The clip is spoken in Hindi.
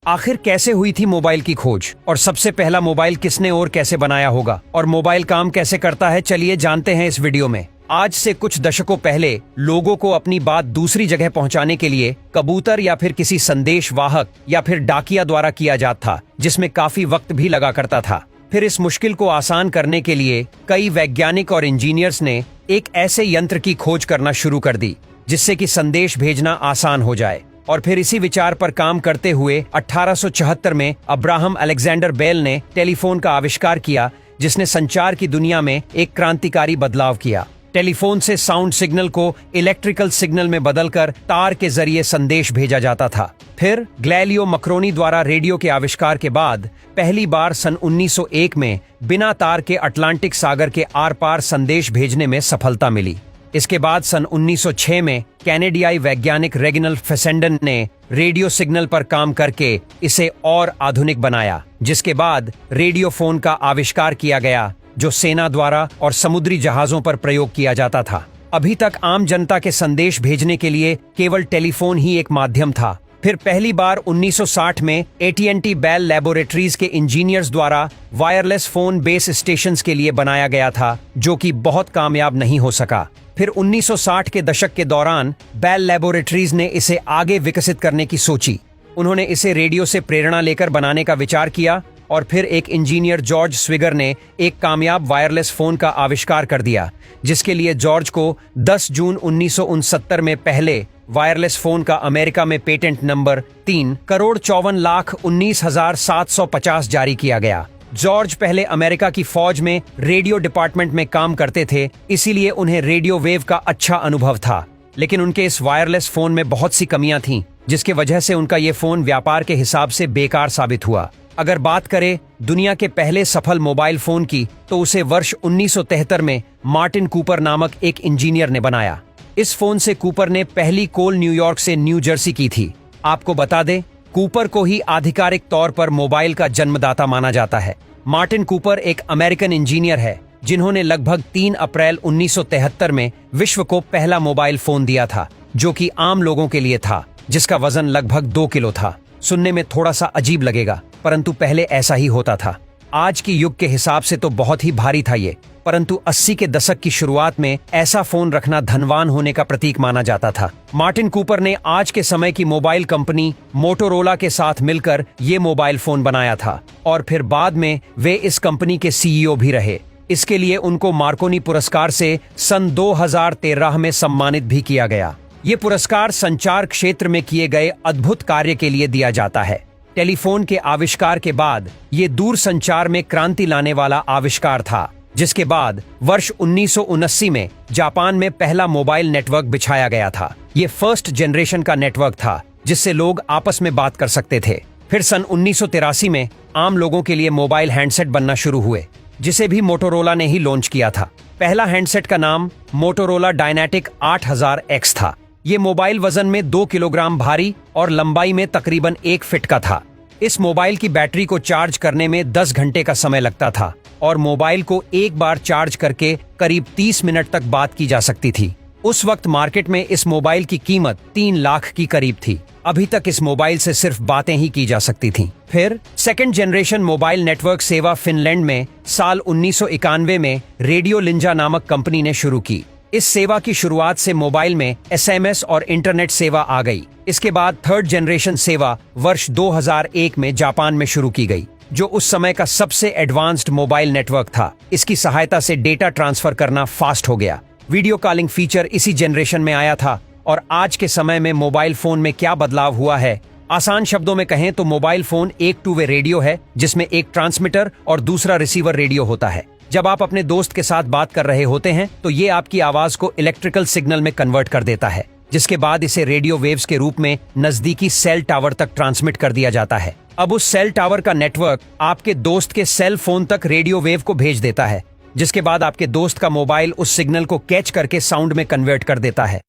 आखिर कैसे हुई थी मोबाइल की खोज और सबसे पहला मोबाइल किसने और कैसे बनाया होगा और मोबाइल काम कैसे करता है, चलिए जानते हैं इस वीडियो में। आज से कुछ दशकों पहले लोगों को अपनी बात दूसरी जगह पहुंचाने के लिए कबूतर या फिर किसी संदेश वाहक या फिर डाकिया द्वारा किया जाता था, जिसमें काफी वक्त भी लगा करता था। फिर इस मुश्किल को आसान करने के लिए कई वैज्ञानिक और इंजीनियर्स ने एक ऐसे यंत्र की खोज करना शुरू कर दी जिससे कि संदेश भेजना आसान हो जाए। और फिर इसी विचार पर काम करते हुए 1876 में अब्राहम अलेक्जेंडर बेल ने टेलीफोन का आविष्कार किया, जिसने संचार की दुनिया में एक क्रांतिकारी बदलाव किया। टेलीफोन से साउंड सिग्नल को इलेक्ट्रिकल सिग्नल में बदलकर तार के जरिए संदेश भेजा जाता था। फिर गैलिलियो मकरोनी द्वारा रेडियो के आविष्कार के बाद पहली बार सन 1901 में बिना तार के अटलांटिक सागर के आर पार संदेश भेजने में सफलता मिली। इसके बाद सन 1906 में कैनेडियाई वैज्ञानिक रेगिनल्ड फेसेंडन ने रेडियो सिग्नल पर काम करके इसे और आधुनिक बनाया, जिसके बाद रेडियो फोन का आविष्कार किया गया, जो सेना द्वारा और समुद्री जहाजों पर प्रयोग किया जाता था। अभी तक आम जनता के संदेश भेजने के लिए केवल टेलीफोन ही एक माध्यम था। फिर पहली बार 1960 में AT&T बेल लैबोरेटरीज के इंजीनियर्स द्वारा वायरलेस फोन बेस स्टेशंस के लिए बनाया गया था, जो कि बहुत कामयाब नहीं हो सका। फिर 1960 के दशक के दौरान बेल लैबोरेटरीज ने इसे आगे विकसित करने की सोची। उन्होंने इसे रेडियो से प्रेरणा लेकर बनाने का विचार किया और फिर एक इंजीनियर जॉर्ज स्विगर ने एक कामयाब वायरलेस फोन का आविष्कार कर दिया, जिसके लिए जॉर्ज को 10 जून 1969 में पहले वायरलेस फोन का अमेरिका में पेटेंट नंबर 3,54,19,750 जारी किया गया। जॉर्ज पहले अमेरिका की फौज में रेडियो डिपार्टमेंट में काम करते थे, इसीलिए उन्हें रेडियो वेव का अच्छा अनुभव था। लेकिन उनके इस वायरलेस फोन में बहुत सी कमियां थीं, जिसके वजह से उनका ये फोन व्यापार के हिसाब से बेकार साबित हुआ। अगर बात करें दुनिया के पहले सफल मोबाइल फोन की, तो उसे वर्ष 1973 में मार्टिन कूपर नामक एक इंजीनियर ने बनाया। इस फोन से कूपर ने पहली कॉल न्यूयॉर्क से न्यू जर्सी की थी। आपको बता दें, कूपर को ही आधिकारिक तौर पर मोबाइल का जन्मदाता माना जाता है। मार्टिन कूपर एक अमेरिकन इंजीनियर है, जिन्होंने लगभग 3 अप्रैल 1973 में विश्व को पहला मोबाइल फोन दिया था, जो कि आम लोगों के लिए था, जिसका वजन लगभग 2 किलो था। सुनने में थोड़ा सा अजीब लगेगा, परंतु पहले ऐसा ही होता था। आज की युग के हिसाब से तो बहुत ही भारी था ये, परंतु 80 के दशक की शुरुआत में ऐसा फोन रखना धनवान होने का प्रतीक माना जाता था। मार्टिन कूपर ने आज के समय की मोबाइल कंपनी मोटोरोला के साथ मिलकर ये मोबाइल फोन बनाया था और फिर बाद में वे इस कंपनी के CEO भी रहे। इसके लिए उनको मार्कोनी पुरस्कार से सन 2013 में सम्मानित भी किया गया। ये पुरस्कार संचार क्षेत्र में किए गए अद्भुत कार्य के लिए दिया जाता है। टेलीफोन के आविष्कार के बाद ये दूर संचार में क्रांति लाने वाला आविष्कार था, जिसके बाद वर्ष 1979 में जापान में पहला मोबाइल नेटवर्क बिछाया गया था। ये फर्स्ट जनरेशन का नेटवर्क था, जिससे लोग आपस में बात कर सकते थे। फिर सन 1983 में आम लोगों के लिए मोबाइल हैंडसेट बनना शुरू हुए, जिसे भी मोटोरोला ने ही लॉन्च किया था। पहला हैंडसेट का नाम मोटोरोला डायनेटिक 8000X था। ये मोबाइल वजन में 2 किलोग्राम भारी और लंबाई में तकरीबन 1 फीट का था। इस मोबाइल की बैटरी को चार्ज करने में 10 घंटे का समय लगता था और मोबाइल को एक बार चार्ज करके करीब 30 मिनट तक बात की जा सकती थी। उस वक्त मार्केट में इस मोबाइल की कीमत 3 लाख की करीब थी। अभी तक इस मोबाइल से सिर्फ बातें ही की जा सकती थीं। फिर सेकंड जनरेशन मोबाइल नेटवर्क सेवा फिनलैंड में साल 1991 में रेडियो लिंजा नामक कंपनी ने शुरू की। इस सेवा की शुरुआत से मोबाइल में SMS और इंटरनेट सेवा आ गई। इसके बाद थर्ड जनरेशन सेवा वर्ष 2001 में जापान में शुरू की गई, जो उस समय का सबसे एडवांस्ड मोबाइल नेटवर्क था। इसकी सहायता से डेटा ट्रांसफर करना फास्ट हो गया। वीडियो कॉलिंग फीचर इसी जनरेशन में आया था। और आज के समय में मोबाइल फोन में क्या बदलाव हुआ है, आसान शब्दों में कहें तो मोबाइल फोन एक 2 वे रेडियो है, जिसमें एक ट्रांसमीटर और दूसरा रिसीवर रेडियो होता है। जब आप अपने दोस्त के साथ बात कर रहे होते हैं, तो ये आपकी आवाज को इलेक्ट्रिकल सिग्नल में कन्वर्ट कर देता है, जिसके बाद इसे रेडियो वेव्स के रूप में नजदीकी सेल टावर तक ट्रांसमिट कर दिया जाता है। अब उस सेल टावर का नेटवर्क आपके दोस्त के सेल फोन तक रेडियो वेव को भेज देता है, जिसके बाद आपके दोस्त का मोबाइल उस सिग्नल को कैच करके साउंड में कन्वर्ट कर देता है।